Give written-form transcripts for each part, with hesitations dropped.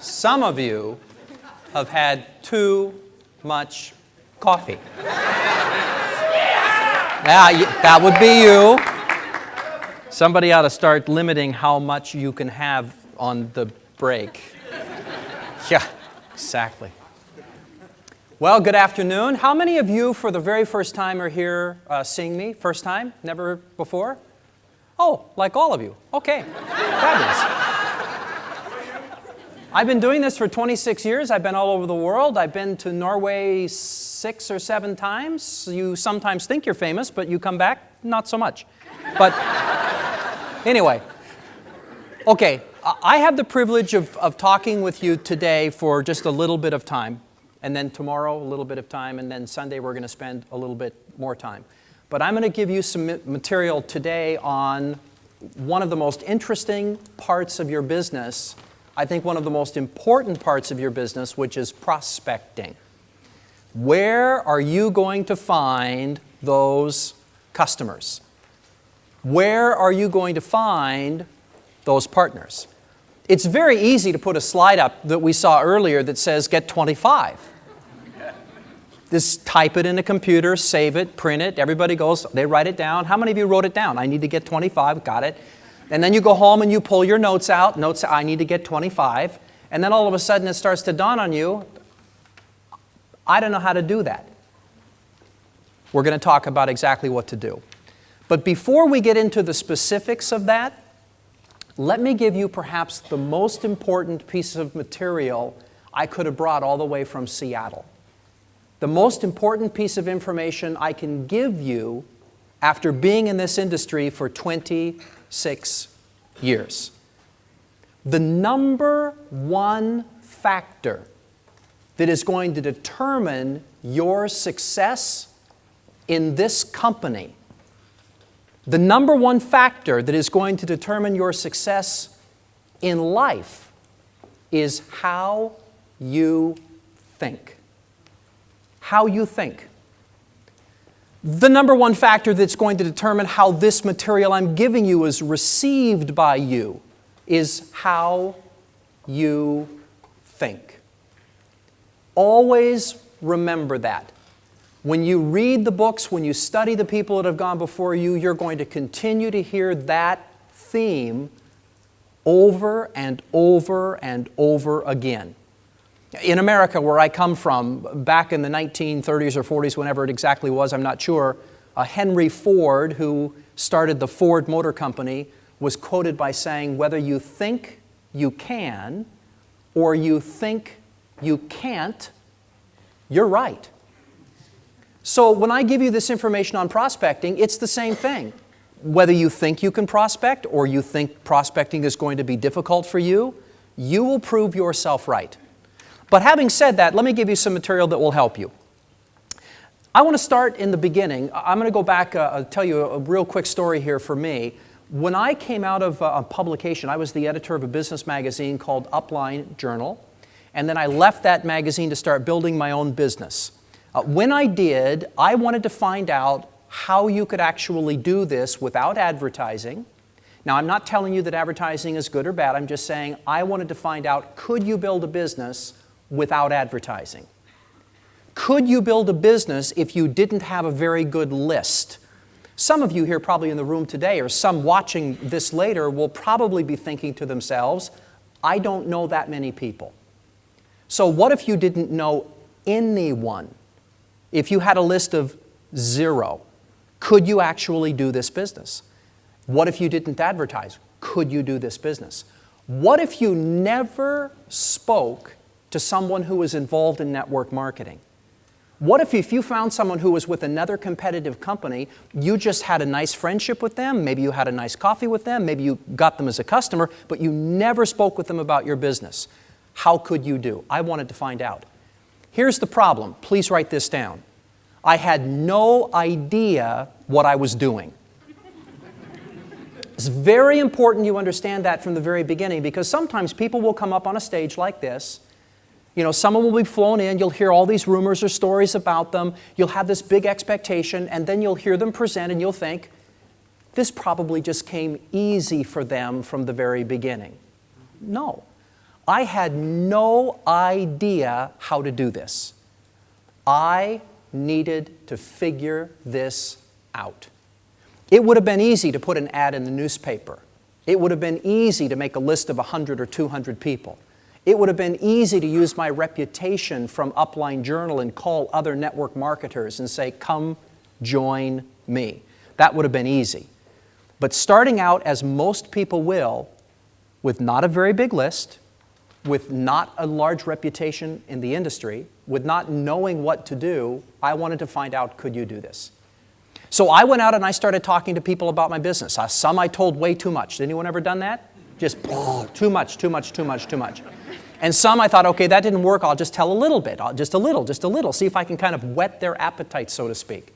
some of you have had too much coffee. That would be you. Somebody ought to start limiting how much you can have on the break. Yeah, exactly. Well, good afternoon. How many of you for the very first time are here seeing me? First time? Never before? Oh, like all of you. Okay, fabulous. I've been doing this for 26 years. I've been all over the world. I've been to Norway 6 or 7 times. You sometimes think you're famous, but you come back, not so much. But anyway, okay, I have the privilege of talking with you today for just a little bit of time, and then tomorrow a little bit of time, and then Sunday we're going to spend a little bit more time. But I'm going to give you some material today on one of the most interesting parts of your business, I think one of the most important parts of your business, which is prospecting. Where are you going to find those customers? Where are you going to find those partners? It's very easy to put a slide up that we saw earlier that says get 25. Just type it in a computer, save it, print it. Everybody goes, they write it down. How many of you wrote it down? I need to get 25, got it. And then you go home and you pull your notes out. Notes, I need to get 25. And then all of a sudden it starts to dawn on you, I don't know how to do that. We're going to talk about exactly what to do. But before we get into the specifics of that, let me give you perhaps the most important piece of material I could have brought all the way from Seattle. The most important piece of information I can give you after being in this industry for 26 years. The number one factor that is going to determine your success in this company, the number one factor that is going to determine your success in life is how you think. How you think. The number one factor that's going to determine how this material I'm giving you is received by you is how you think. Always remember that. When you read the books, when you study the people that have gone before you, you're going to continue to hear that theme over and over and over again. In America, where I come from, back in the 1930s or 40s, whenever it exactly was, I'm not sure, Henry Ford, who started the Ford Motor Company, was quoted by saying, whether you think you can or you think you can't, you're right. So when I give you this information on prospecting, it's the same thing. Whether you think you can prospect or you think prospecting is going to be difficult for you, you will prove yourself right. But having said that, let me give you some material that will help you. I want to start in the beginning. I'm going to go back, tell you a real quick story here for me. When I came out of a publication, I was the editor of a business magazine called Upline Journal, and then I left that magazine to start building my own business. When I did, I wanted to find out how you could actually do this without advertising. Now, I'm not telling you that advertising is good or bad. I'm just saying I wanted to find out, could you build a business without advertising? Could you build a business if you didn't have a very good list? Some of you here probably in the room today, or some watching this later, will probably be thinking to themselves, I don't know that many people. So what if you didn't know anyone? If you had a list of 0, could you actually do this business? What if you didn't advertise? Could you do this business? What if you never spoke to someone who was involved in network marketing? What if you found someone who was with another competitive company, you just had a nice friendship with them, maybe you had a nice coffee with them, maybe you got them as a customer, but you never spoke with them about your business? How could you do? I wanted to find out. Here's the problem. Please write this down. I had no idea what I was doing. It's very important you understand that from the very beginning, because sometimes people will come up on a stage like this. You know, someone will be flown in, you'll hear all these rumors or stories about them, you'll have this big expectation, and then you'll hear them present and you'll think, this probably just came easy for them from the very beginning. No. I had no idea how to do this. I needed to figure this out. It would have been easy to put an ad in the newspaper. It would have been easy to make a list of 100 or 200 people. It would have been easy to use my reputation from Upline Journal and call other network marketers and say, come join me. That would have been easy. But starting out, as most people will, with not a very big list, with not a large reputation in the industry, with not knowing what to do, I wanted to find out, could you do this? So I went out and I started talking to people about my business. Some I told way too much. Did anyone ever done that? Just too much. And some I thought, okay, that didn't work. I'll just tell a little bit, just a little, see if I can kind of whet their appetite, so to speak.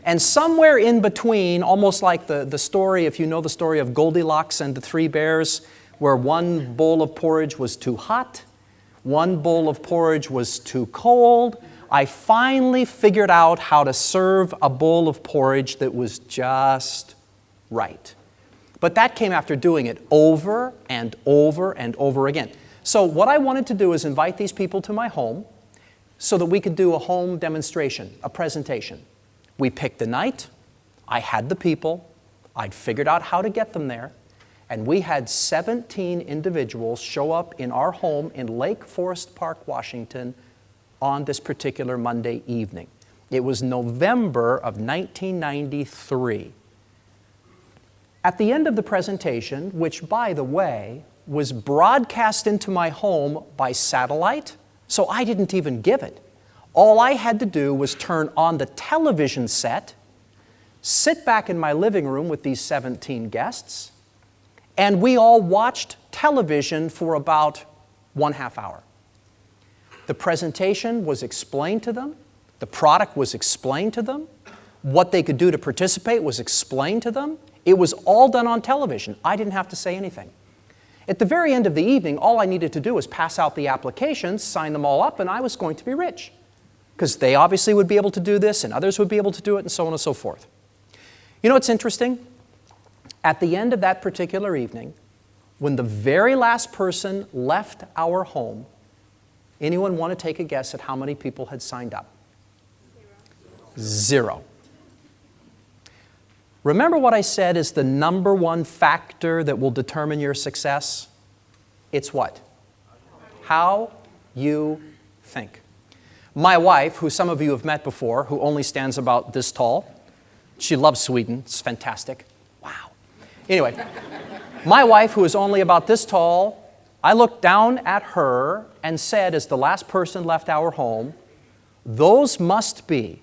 And somewhere in between, almost like the story, if you know the story of Goldilocks and the Three Bears, where one bowl of porridge was too hot, one bowl of porridge was too cold, I finally figured out how to serve a bowl of porridge that was just right. But that came after doing it over and over and over again. So what I wanted to do is invite these people to my home so that we could do a home demonstration, a presentation. We picked the night, I had the people, I'd figured out how to get them there, and we had 17 individuals show up in our home in Lake Forest Park, Washington, on this particular Monday evening. It was November of 1993. At the end of the presentation, which, by the way, was broadcast into my home by satellite, so I didn't even give it. All I had to do was turn on the television set, sit back in my living room with these 17 guests, and we all watched television for about 1/2 hour. The presentation was explained to them, the product was explained to them, what they could do to participate was explained to them. It was all done on television. I didn't have to say anything. At the very end of the evening, all I needed to do was pass out the applications, sign them all up, and I was going to be rich. Because they obviously would be able to do this, and others would be able to do it, and so on and so forth. You know what's interesting? At the end of that particular evening, when the very last person left our home, anyone want to take a guess at how many people had signed up? Zero. Remember what I said is the number one factor that will determine your success? It's what? How you think. My wife, who some of you have met before, who only stands about this tall, she loves Sweden, it's fantastic. Wow. Anyway, my wife, who is only about this tall, I looked down at her and said, as the last person left our home, those must be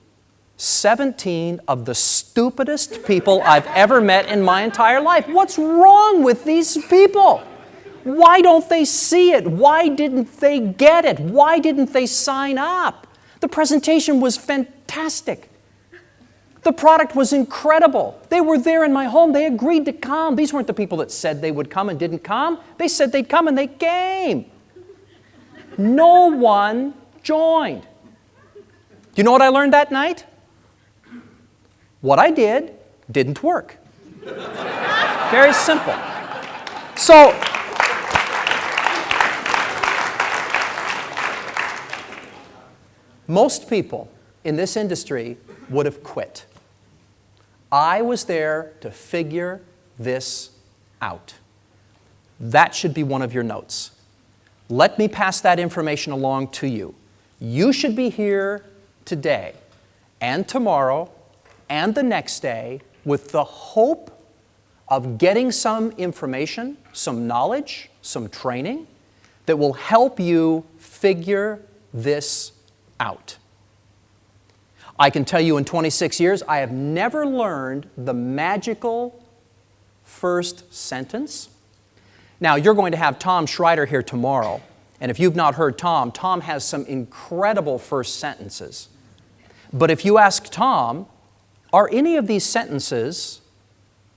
17 of the stupidest people I've ever met in my entire life. What's wrong with these people? Why don't they see it? Why didn't they get it? Why didn't they sign up? The presentation was fantastic. The product was incredible. They were there in my home. They agreed to come. These weren't the people that said they would come and didn't come. They said they'd come and they came. No one joined. Do you know what I learned that night? What I did didn't work. Very simple. So, most people in this industry would have quit. I was there to figure this out. That should be one of your notes. Let me pass that information along to you. You should be here today and tomorrow and the next day with the hope of getting some information, some knowledge, some training that will help you figure this out. I can tell you in 26 years, I have never learned the magical first sentence. Now, you're going to have Tom Schreider here tomorrow, and if you've not heard Tom, Tom has some incredible first sentences. But if you ask Tom, are any of these sentences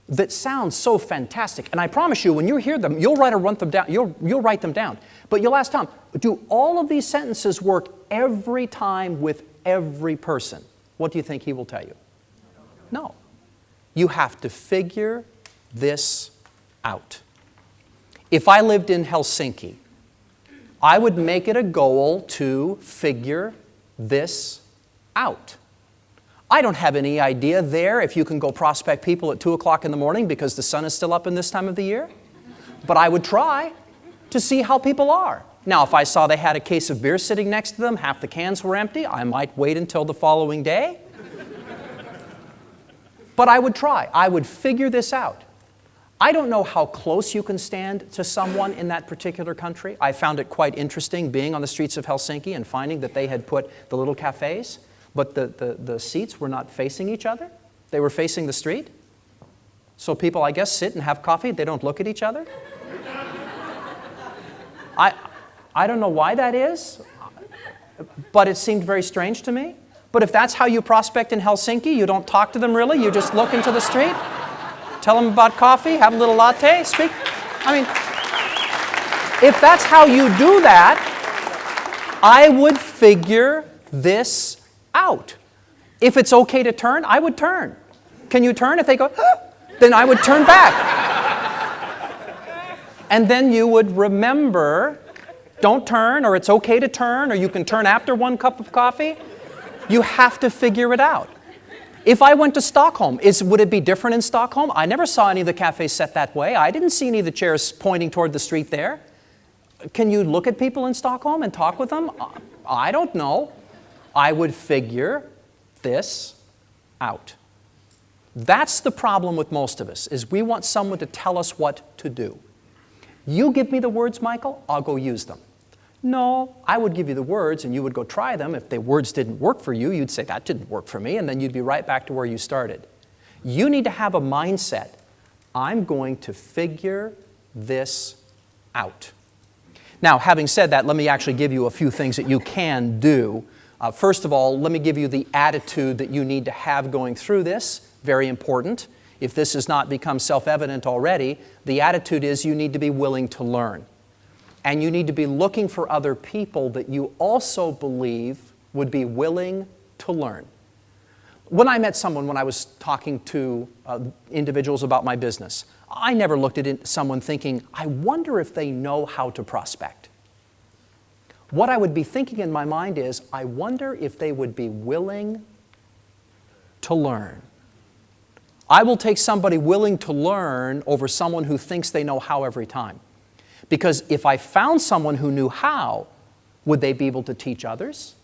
that sound so fantastic, and I promise you, when you hear them, you'll write them down. But you'll ask Tom, do all of these sentences work every time with every person? What do you think he will tell you? No. You have to figure this out. If I lived in Helsinki I would make it a goal to figure this out. I don't have any idea there if you can go prospect people at 2 o'clock in the morning because the sun is still up in this time of the year. But I would try to see how people are. Now, if I saw they had a case of beer sitting next to them, half the cans were empty, I might wait until the following day. But I would try. I would figure this out. I don't know how close you can stand to someone in that particular country. I found it quite interesting being on the streets of Helsinki and finding that they had put the little cafes, but the seats were not facing each other. They were facing the street. So people, I guess, sit and have coffee. They don't look at each other. I don't know why that is, but it seemed very strange to me. But if that's how you prospect in Helsinki, you don't talk to them really, you just look into the street, tell them about coffee, have a little latte, speak. I mean, if that's how you do that, I would figure this out. If it's okay to turn, I would turn. Can you turn? If they go, ah, then I would turn back. And then you would remember, don't turn, or it's okay to turn, or you can turn after 1 cup of coffee. You have to figure it out. If I went to Stockholm, would it be different in Stockholm? I never saw any of the cafes set that way. I didn't see any of the chairs pointing toward the street there. Can you look at people in Stockholm and talk with them? I don't know. I would figure this out. That's the problem with most of us, is we want someone to tell us what to do. You give me the words, Michael, I'll go use them. No, I would give you the words and you would go try them. If the words didn't work for you, you'd say, that didn't work for me, and then you'd be right back to where you started. You need to have a mindset, I'm going to figure this out. Now, having said that, let me actually give you a few things that you can do. First of all, let me give you the attitude that you need to have going through this. Very important. If this has not become self-evident already, the attitude is you need to be willing to learn. And you need to be looking for other people that you also believe would be willing to learn. When I met someone, when I was talking to individuals about my business, I never looked at someone thinking, I wonder if they know how to prospect. What I would be thinking in my mind is, I wonder if they would be willing to learn. I will take somebody willing to learn over someone who thinks they know how every time. Because if I found someone who knew how, would they be able to teach others?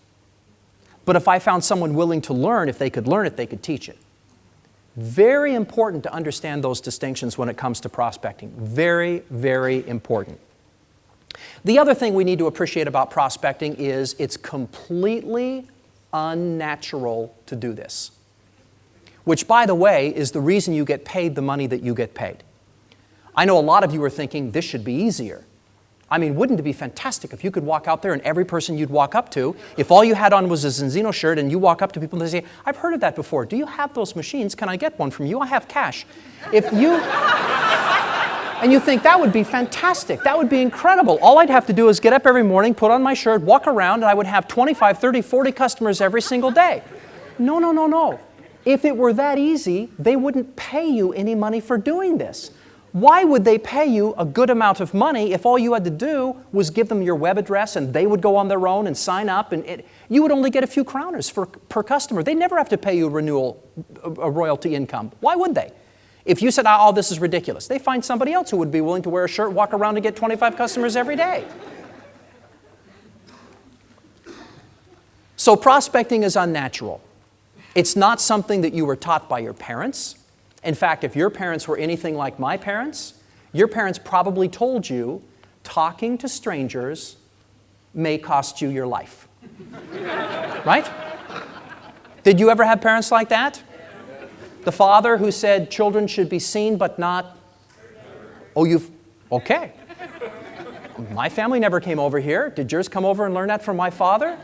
But if I found someone willing to learn, if they could learn it, they could teach it. Very important to understand those distinctions when it comes to prospecting. Very, very important. The other thing we need to appreciate about prospecting is it's completely unnatural to do this. Which, by the way, is the reason you get paid the money that you get paid. I know a lot of you are thinking, this should be easier. I mean, wouldn't it be fantastic if you could walk out there and every person you'd walk up to, if all you had on was a Zinzino shirt and you walk up to people and they say, I've heard of that before. Do you have those machines? Can I get one from you? I have cash. And you think, that would be fantastic. That would be incredible. All I'd have to do is get up every morning, put on my shirt, walk around, and I would have 25, 30, 40 customers every single day. No, no, no, no. If it were that easy, they wouldn't pay you any money for doing this. Why would they pay you a good amount of money if all you had to do was give them your web address and they would go on their own and sign up, and you would only get a few krooners per customer. They never have to pay you a royalty income. Why would they? If you said, oh, this is ridiculous, they find somebody else who would be willing to wear a shirt, walk around and get 25 customers every day. So prospecting is unnatural. It's not something that you were taught by your parents. In fact, if your parents were anything like my parents, your parents probably told you talking to strangers may cost you your life. Right? Did you ever have parents like that? The father who said children should be seen but not... Oh, okay. My family never came over here. Did yours come over and learn that from my father?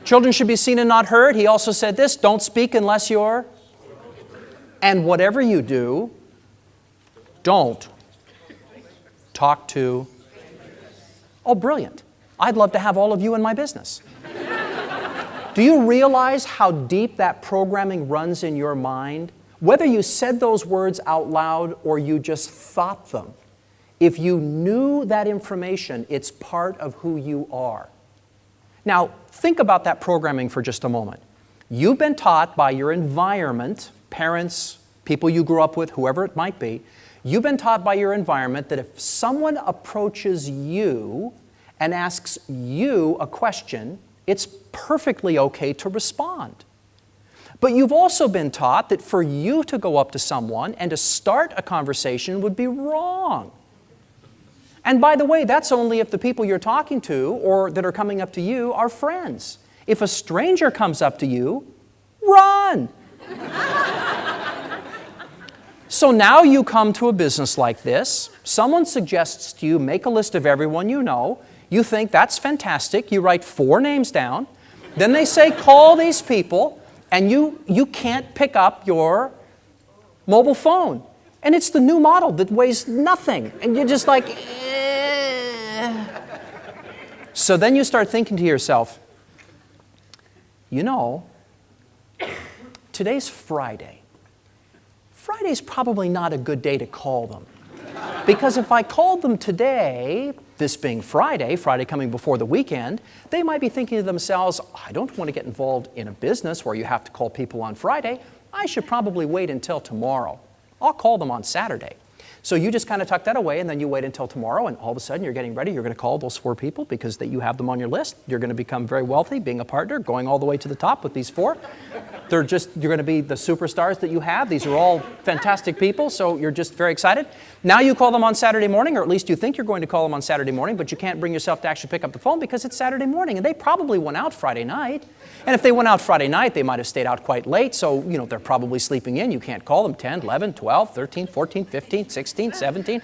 Children should be seen and not heard. He also said this, don't speak unless you're... And whatever you do, don't talk to... Oh, brilliant. I'd love to have all of you in my business. Do you realize how deep that programming runs in your mind? Whether you said those words out loud or you just thought them, If you knew that information, it's part of who you are. Now, think about that programming for just a moment. You've been taught by your environment, parents, people you grew up with, whoever it might be, you've been taught by your environment that if someone approaches you and asks you a question, it's perfectly okay to respond. But you've also been taught that for you to go up to someone and to start a conversation would be wrong. And by the way, that's only if the people you're talking to or that are coming up to you are friends. If a stranger comes up to you, run! So now you come to a business like this, someone suggests to you, make a list of everyone you know, you think that's fantastic, you write 4 names down, then they say call these people, and you can't pick up your mobile phone. And it's the new model that weighs nothing, and you're just like, eh. So then you start thinking to yourself, you know, today's Friday. Friday's probably not a good day to call them. Because if I called them today, this being Friday coming before the weekend, they might be thinking to themselves, I don't want to get involved in a business where you have to call people on Friday. I should probably wait until tomorrow. I'll call them on Saturday. So you just kind of tuck that away, and then you wait until tomorrow, and all of a sudden you're getting ready. You're going to call those 4 people because you have them on your list. You're going to become very wealthy, being a partner, going all the way to the top with these 4. You're going to be the superstars that you have. These are all fantastic people, so you're just very excited. Now you call them on Saturday morning, or at least you think you're going to call them on Saturday morning, but you can't bring yourself to actually pick up the phone because it's Saturday morning, and they probably went out Friday night. And if they went out Friday night, they might have stayed out quite late, so they're probably sleeping in. You can't call them 10, 11, 12, 13, 14, 15, 16, 17.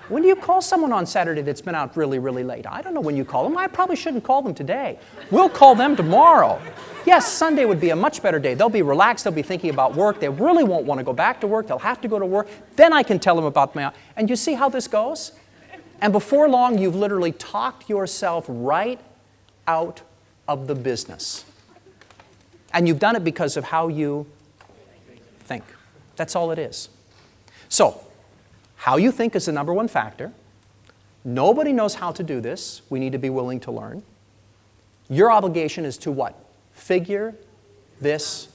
When do you call someone on Saturday that's been out really, really late? I don't know when you call them. I probably shouldn't call them today. We'll call them tomorrow. Yes, Sunday would be a much better day. They'll be relaxed. They'll be thinking about work. They really won't want to go back to work. They'll have to go to work. Then I can tell them about my... And you see how this goes? And before long, you've literally talked yourself right out of the business. And you've done it because of how you think. That's all it is. So, how you think is the number one factor. Nobody knows how to do this. We need to be willing to learn. Your obligation is to what? Figure this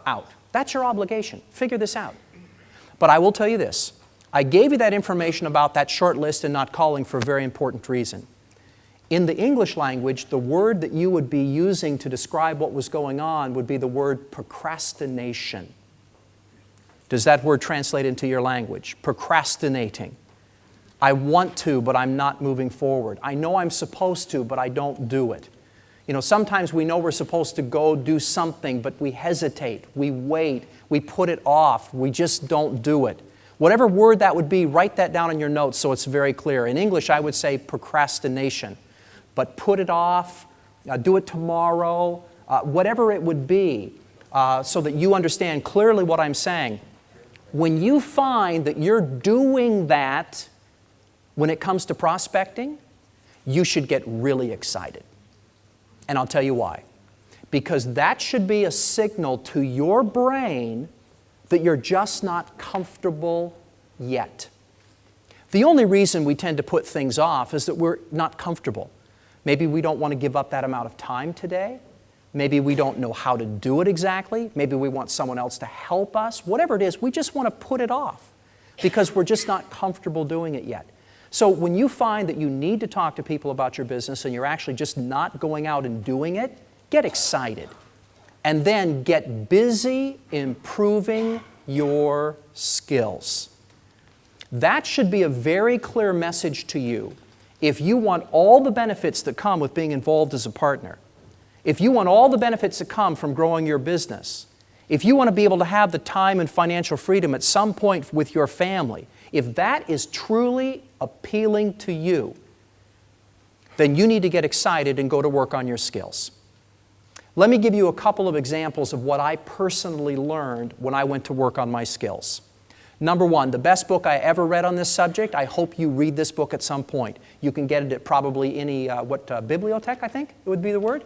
out. That's your obligation. Figure this out. But I will tell you this. I gave you that information about that short list and not calling for a very important reason. In the English language, the word that you would be using to describe what was going on would be the word procrastination. Does that word translate into your language? Procrastinating. I want to, but I'm not moving forward. I know I'm supposed to, but I don't do it. Sometimes we know we're supposed to go do something, but we hesitate, we wait, we put it off, we just don't do it. Whatever word that would be, write that down in your notes so it's very clear. In English, I would say procrastination. But put it off, do it tomorrow, whatever it would be, so that you understand clearly what I'm saying. When you find that you're doing that when it comes to prospecting, you should get really excited. And I'll tell you why. Because that should be a signal to your brain that you're just not comfortable yet. The only reason we tend to put things off is that we're not comfortable. Maybe we don't want to give up that amount of time today. Maybe we don't know how to do it exactly. Maybe we want someone else to help us. Whatever it is, we just want to put it off because we're just not comfortable doing it yet. So when you find that you need to talk to people about your business and you're actually just not going out and doing it, get excited. And then get busy improving your skills. That should be a very clear message to you if you want all the benefits that come with being involved as a partner. If you want all the benefits that come from growing your business, if you want to be able to have the time and financial freedom at some point with your family, if that is truly appealing to you, then you need to get excited and go to work on your skills. Let me give you a couple of examples of what I personally learned when I went to work on my skills. Number one, the best book I ever read on this subject, I hope you read this book at some point. You can get it at probably any, bibliotech, I think it would be the word.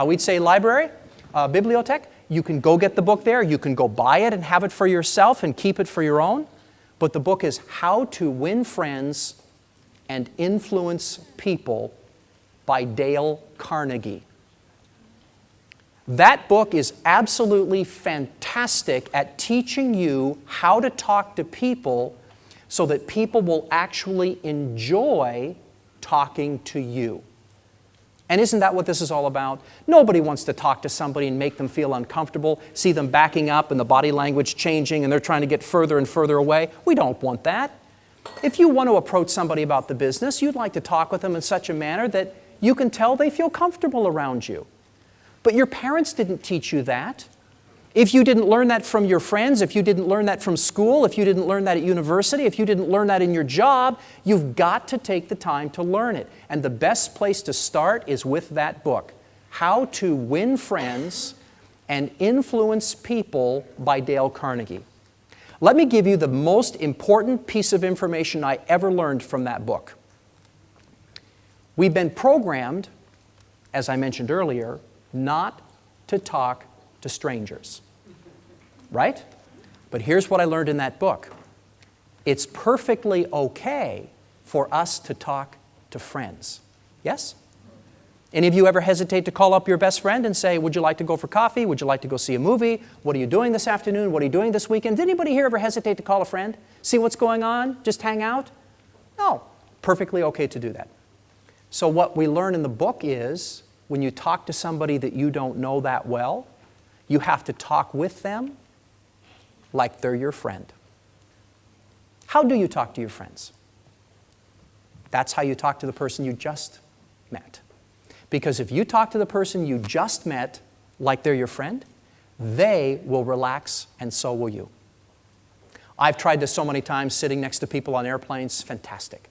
We'd say library, bibliotech. You can go get the book there. You can go buy it and have it for yourself and keep it for your own. But the book is How to Win Friends and Influence People by Dale Carnegie. That book is absolutely fantastic at teaching you how to talk to people so that people will actually enjoy talking to you. And isn't that what this is all about? Nobody wants to talk to somebody and make them feel uncomfortable, see them backing up and the body language changing and they're trying to get further and further away. We don't want that. If you want to approach somebody about the business, you'd like to talk with them in such a manner that you can tell they feel comfortable around you. But your parents didn't teach you that. If you didn't learn that from your friends, if you didn't learn that from school, if you didn't learn that at university, if you didn't learn that in your job, you've got to take the time to learn it. And the best place to start is with that book, How to Win Friends and Influence People by Dale Carnegie. Let me give you the most important piece of information I ever learned from that book. We've been programmed, as I mentioned earlier, not to talk to strangers, right? But here's what I learned in that book. It's perfectly okay for us to talk to friends. Yes? Any of you ever hesitate to call up your best friend and say, would you like to go for coffee? Would you like to go see a movie? What are you doing this afternoon? What are you doing this weekend? Did anybody here ever hesitate to call a friend? See what's going on? Just hang out? No. Perfectly okay to do that. So what we learn in the book is, when you talk to somebody that you don't know that well, you have to talk with them like they're your friend. How do you talk to your friends? That's how you talk to the person you just met. Because if you talk to the person you just met like they're your friend, they will relax and so will you. I've tried this so many times sitting next to people on airplanes. Fantastic.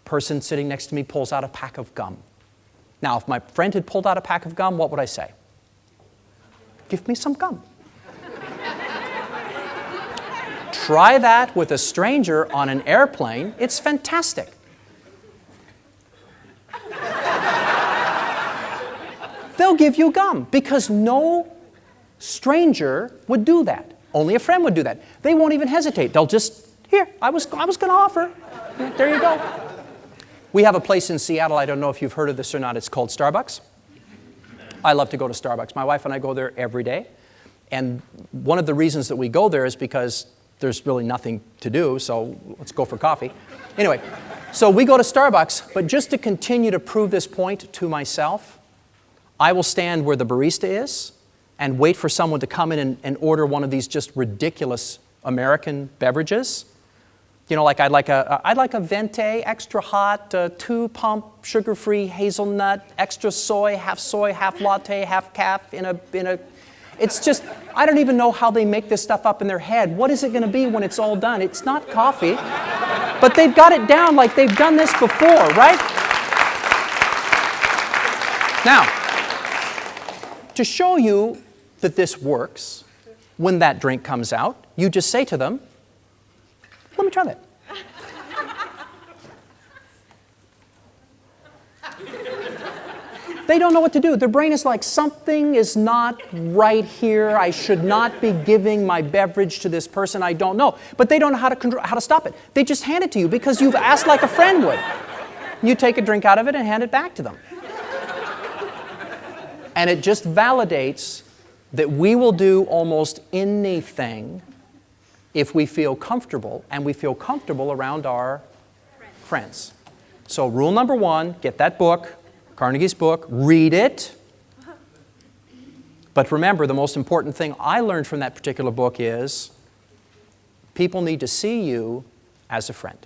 Person sitting next to me pulls out a pack of gum. Now, if my friend had pulled out a pack of gum, what would I say? Give me some gum. Try that with a stranger on an airplane. It's fantastic. They'll give you gum because no stranger would do that. Only a friend would do that. They won't even hesitate. They'll just, here, I was going to offer. There you go. We have a place in Seattle, I don't know if you've heard of this or not, it's called Starbucks. I love to go to Starbucks. My wife and I go there every day. And one of the reasons that we go there is because there's really nothing to do, so let's go for coffee. Anyway, so we go to Starbucks, but just to continue to prove this point to myself, I will stand where the barista is and wait for someone to come in and order one of these just ridiculous American beverages. You know, like I'd like a venti, extra hot, 2-pump, sugar-free, hazelnut, extra soy, half latte, half calf in a. It's just, I don't even know how they make this stuff up in their head. What is it going to be when it's all done? It's not coffee, but they've got it down like they've done this before, right? Now, to show you that this works, when that drink comes out, you just say to them, let me try that. They don't know what to do. Their brain is like, something is not right here. I should not be giving my beverage to this person I don't know. But they don't know how to stop it. They just hand it to you because you've asked like a friend would. You take a drink out of it and hand it back to them. And it just validates that we will do almost anything if we feel comfortable, and we feel comfortable around our friends. So rule number 1, get that book, Carnegie's book, read it. But remember, the most important thing I learned from that particular book is people need to see you as a friend.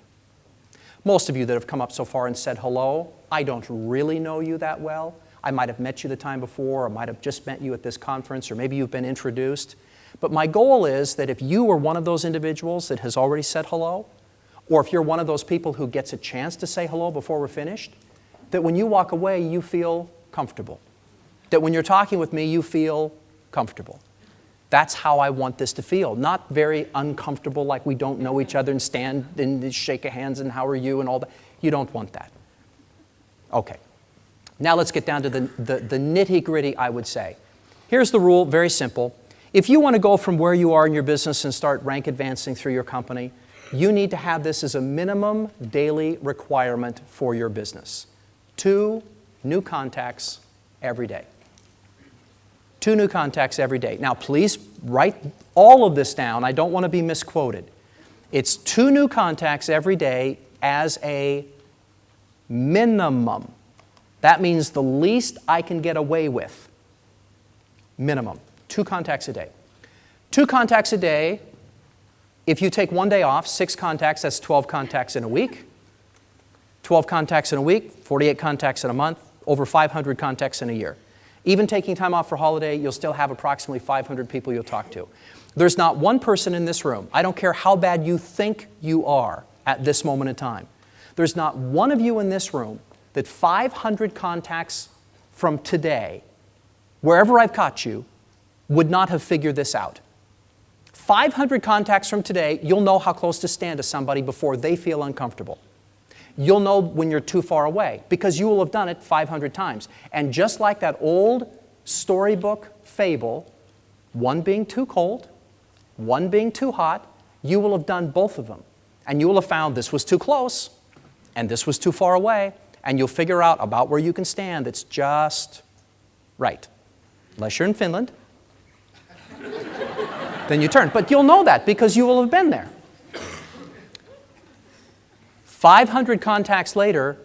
Most of you that have come up so far and said hello, I don't really know you that well. I might have met you the time before, or might have just met you at this conference, or maybe you've been introduced. But my goal is that if you are one of those individuals that has already said hello, or if you're one of those people who gets a chance to say hello before we're finished, that when you walk away, you feel comfortable. That when you're talking with me, you feel comfortable. That's how I want this to feel. Not very uncomfortable, like we don't know each other and stand and shake hands and how are you and all that. You don't want that. Okay. Now let's get down to the nitty-gritty, I would say. Here's the rule, very simple. If you want to go from where you are in your business and start rank advancing through your company, You need to have this as a minimum daily requirement for your business. 2 new contacts every day. 2 new contacts every day. Now, please write all of this down. I don't want to be misquoted. It's 2 new contacts every day as a minimum. That means the least I can get away with. Minimum. 2 contacts a day. 2 contacts a day. If you take 1 day off, 6 contacts, that's 12 contacts in a week. 12 contacts in a week, 48 contacts in a month, over 500 contacts in a year. Even taking time off for holiday, you'll still have approximately 500 people you'll talk to. There's not one person in this room, I don't care how bad you think you are at this moment in time, there's not one of you in this room that 500 contacts from today, wherever I've caught you, would not have figured this out. 500 contacts from today, you'll know how close to stand to somebody before they feel uncomfortable. You'll know when you're too far away because you will have done it 500 times. And just like that old storybook fable, one being too cold, one being too hot, you will have done both of them. And you will have found this was too close and this was too far away, and you'll figure out about where you can stand that's just right. Unless you're in Finland, then you turn. But you'll know that because you will have been there. 500 contacts later,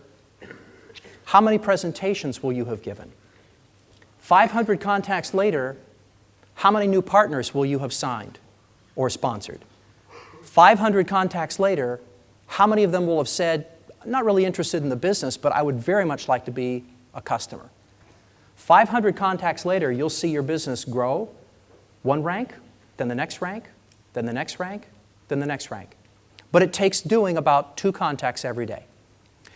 how many presentations will you have given? 500 contacts later, how many new partners will you have signed or sponsored? 500 contacts later, how many of them will have said, I'm not really interested in the business, but I would very much like to be a customer? 500 contacts later, you'll see your business grow 1 rank, then the next rank, then the next rank, then the next rank. But it takes doing about 2 contacts every day.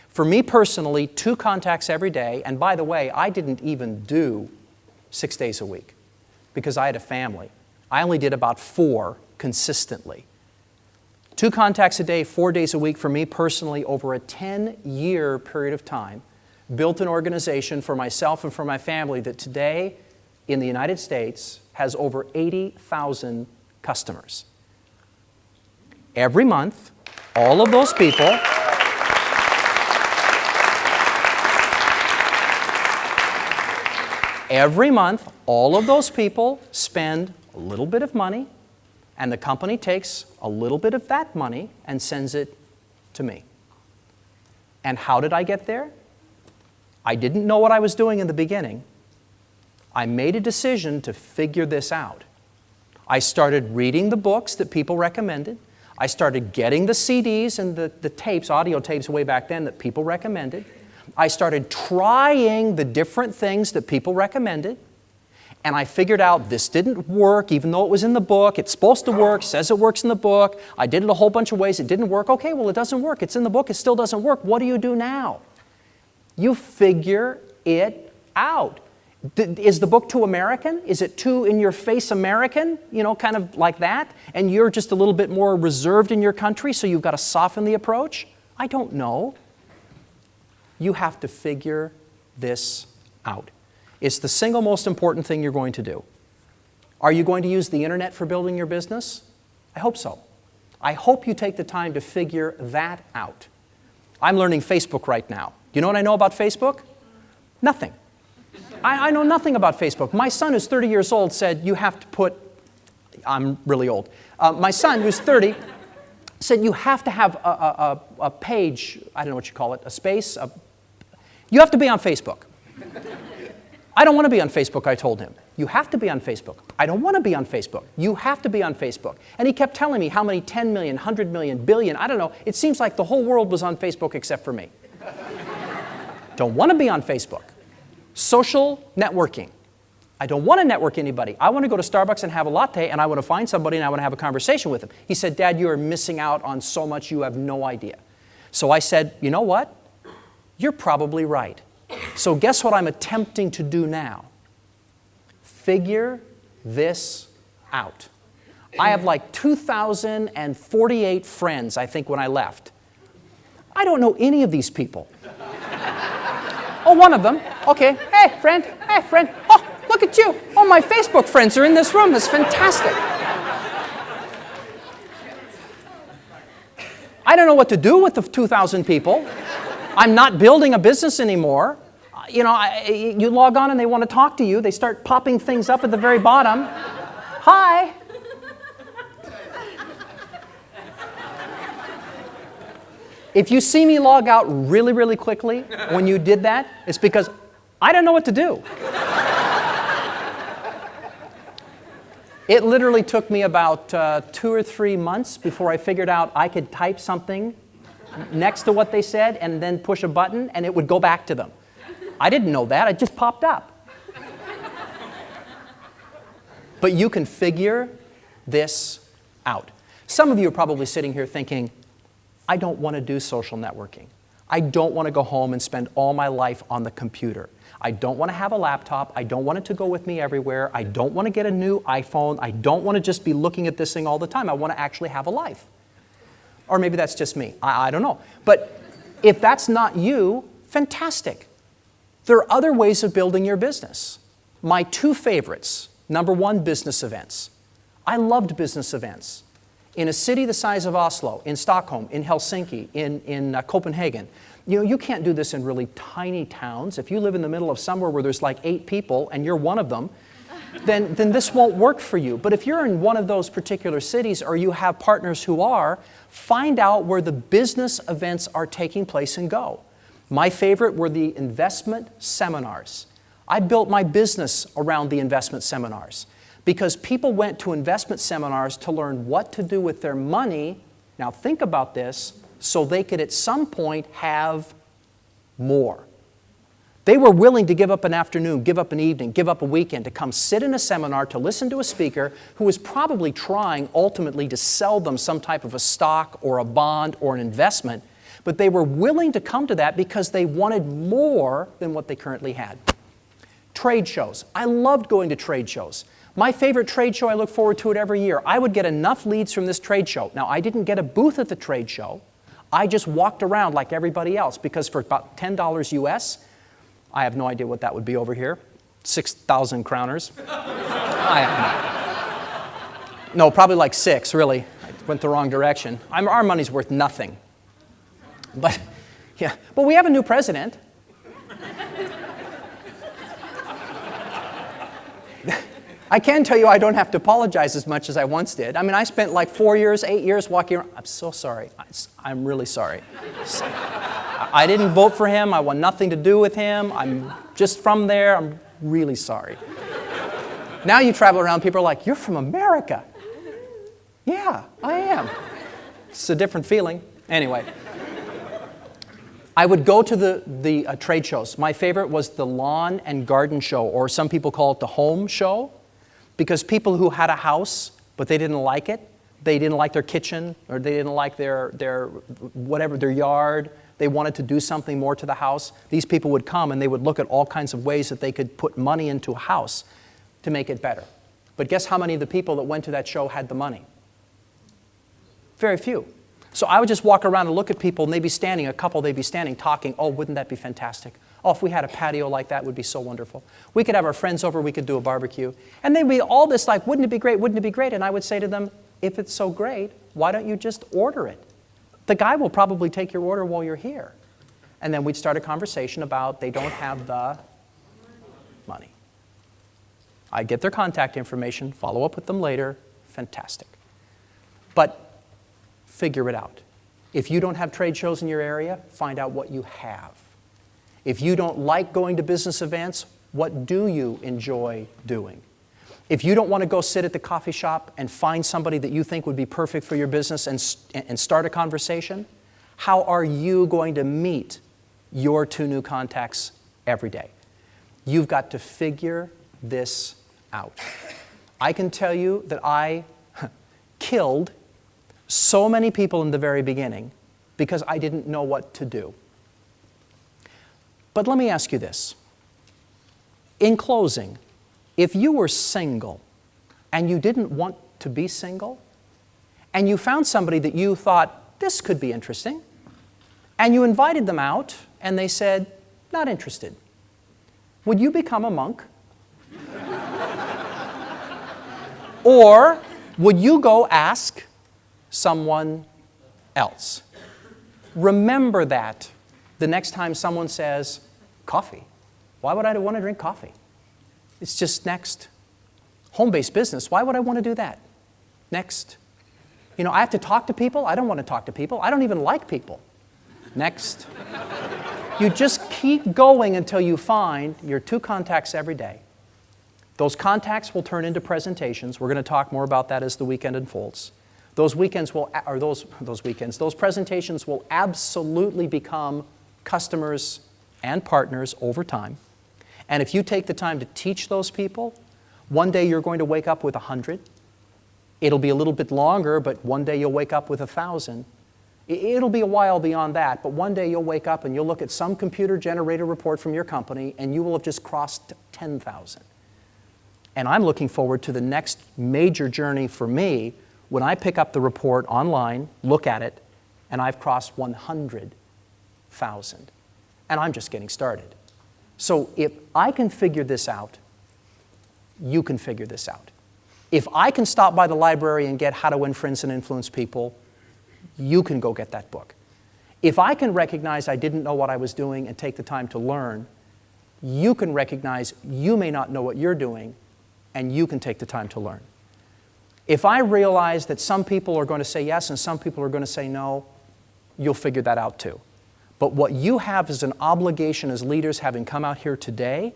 For me personally, 2 contacts every day, and by the way, I didn't even do 6 days a week because I had a family. I only did about 4 consistently. 2 contacts a day, 4 days a week for me personally over a 10-year period of time, built an organization for myself and for my family that today in the United States has over 80,000 customers. Every month, all of those people spend a little bit of money, and the company takes a little bit of that money and sends it to me. And how did I get there? I didn't know what I was doing in the beginning. I made a decision to figure this out. I started reading the books that people recommended. I started getting the CDs and the tapes, audio tapes way back then that people recommended. I started trying the different things that people recommended. And I figured out this didn't work, even though it was in the book. It's supposed to work, says it works in the book. I did it a whole bunch of ways. It didn't work. Okay, well, it doesn't work. It's in the book. It still doesn't work. What do you do now? You figure it out. Is the book too American? Is it too in-your-face American? You know, kind of like that? And you're just a little bit more reserved in your country, so you've got to soften the approach? I don't know. You have to figure this out. It's the single most important thing you're going to do. Are you going to use the internet for building your business? I hope so. I hope you take the time to figure that out. I'm learning Facebook right now. You know what I know about Facebook? Nothing. I know nothing about Facebook. My son, who's 30 years old, said you have to put, I'm really old. My son, who's 30, said you have to have a page, I don't know what you call it, a space. You have to be on Facebook. I don't want to be on Facebook, I told him. You have to be on Facebook. I don't want to be on Facebook. You have to be on Facebook. And he kept telling me how many 10 million, 100 million, billion, I don't know. It seems like the whole world was on Facebook except for me. Don't want to be on Facebook. Social networking. I don't want to network anybody. I want to go to Starbucks and have a latte, and I want to find somebody and I want to have a conversation with them. He said, Dad, you are missing out on so much you have no idea. So I said, you know what? You're probably right. So guess what I'm attempting to do now? Figure this out. I have like 2,048 friends, I think, when I left. I don't know any of these people. Oh, one of them. Okay. Hey, friend. Hey, friend. Oh, look at you. Oh, my Facebook friends are in this room. That's fantastic. I don't know what to do with the 2,000 people. I'm not building a business anymore. You know, you log on and they want to talk to you. They start popping things up at the very bottom. Hi. If you see me log out really, really quickly when you did that, it's because I don't know what to do. It literally took me about 2 or 3 months before I figured out I could type something next to what they said and then push a button and it would go back to them. I didn't know that. It just popped up. But you can figure this out. Some of you are probably sitting here thinking, I don't want to do social networking. I don't want to go home and spend all my life on the computer. I don't want to have a laptop. I don't want it to go with me everywhere. I don't want to get a new iPhone. I don't want to just be looking at this thing all the time. I want to actually have a life. Or maybe that's just me. I don't know. But if that's not you, fantastic. There are other ways of building your business. My 2 favorites. Number 1, business events. I loved business events. In a city the size of Oslo, in Stockholm, in Helsinki, in Copenhagen. You know, you can't do this in really tiny towns. If you live in the middle of somewhere where there's like 8 people and you're one of them, then this won't work for you. But if you're in one of those particular cities or you have partners who are, find out where the business events are taking place and go. My favorite were the investment seminars. I built my business around the investment seminars because people went to investment seminars to learn what to do with their money. Now think about this, so they could at some point have more. They were willing to give up an afternoon, give up an evening, give up a weekend to come sit in a seminar to listen to a speaker who was probably trying ultimately to sell them some type of a stock or a bond or an investment, but they were willing to come to that because they wanted more than what they currently had. Trade shows. I loved going to trade shows. My favorite trade show, I look forward to it every year. I would get enough leads from this trade show. Now, I didn't get a booth at the trade show. I just walked around like everybody else because for about $10 US, I have no idea what that would be over here, 6,000 krowners. I have no, probably like 6, really. I went the wrong direction. Our money's worth nothing. But, yeah, but we have a new president. I can tell you I don't have to apologize as much as I once did. I mean, I spent like 4 years, 8 years walking around. I'm so sorry. I'm really sorry. I didn't vote for him. I want nothing to do with him. I'm just from there. I'm really sorry. Now you travel around, people are like, you're from America. Yeah, I am. It's a different feeling. Anyway. I would go to the trade shows. My favorite was the lawn and garden show, or some people call it the home show. Because people who had a house, but they didn't like it, they didn't like their kitchen, or they didn't like their yard, they wanted to do something more to the house, these people would come and they would look at all kinds of ways that they could put money into a house to make it better. But guess how many of the people that went to that show had the money? Very few. So I would just walk around and look at people, and they'd be standing, a couple, they'd be standing talking, oh, wouldn't that be fantastic? Oh, if we had a patio like that, it would be so wonderful. We could have our friends over, we could do a barbecue. And they'd be all this like, wouldn't it be great, wouldn't it be great? And I would say to them, if it's so great, why don't you just order it? The guy will probably take your order while you're here. And then we'd start a conversation about they don't have the money. I'd get their contact information, follow up with them later, fantastic. But figure it out. If you don't have trade shows in your area, find out what you have. If you don't like going to business events, what do you enjoy doing? If you don't want to go sit at the coffee shop and find somebody that you think would be perfect for your business and start a conversation, how are you going to meet your 2 new contacts every day? You've got to figure this out. I can tell you that I killed so many people in the very beginning because I didn't know what to do. But let me ask you this. In closing, if you were single and you didn't want to be single, and you found somebody that you thought, this could be interesting, and you invited them out and they said, not interested, would you become a monk? Or would you go ask someone else? Remember that the next time someone says, coffee. Why would I want to drink coffee? It's just next. Home-based business, why would I want to do that? Next. You know, I have to talk to people? I don't want to talk to people. I don't even like people. Next. You just keep going until you find your 2 contacts every day. Those contacts will turn into presentations. We're going to talk more about that as the weekend unfolds. Those presentations will absolutely become customers and partners over time. And if you take the time to teach those people, one day you're going to wake up with 100. It'll be a little bit longer, but one day you'll wake up with 1,000. It'll be a while beyond that, but one day you'll wake up and you'll look at some computer-generated report from your company and you will have just crossed 10,000. And I'm looking forward to the next major journey for me when I pick up the report online, look at it, and I've crossed 100,000. And I'm just getting started. So if I can figure this out, you can figure this out. If I can stop by the library and get How to Win Friends and Influence People, you can go get that book. If I can recognize I didn't know what I was doing and take the time to learn, you can recognize you may not know what you're doing, and you can take the time to learn. If I realize that some people are going to say yes and some people are going to say no, you'll figure that out too. But what you have as an obligation as leaders, having come out here today,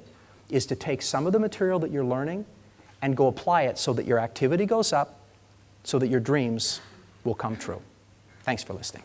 is to take some of the material that you're learning and go apply it so that your activity goes up, so that your dreams will come true. Thanks for listening.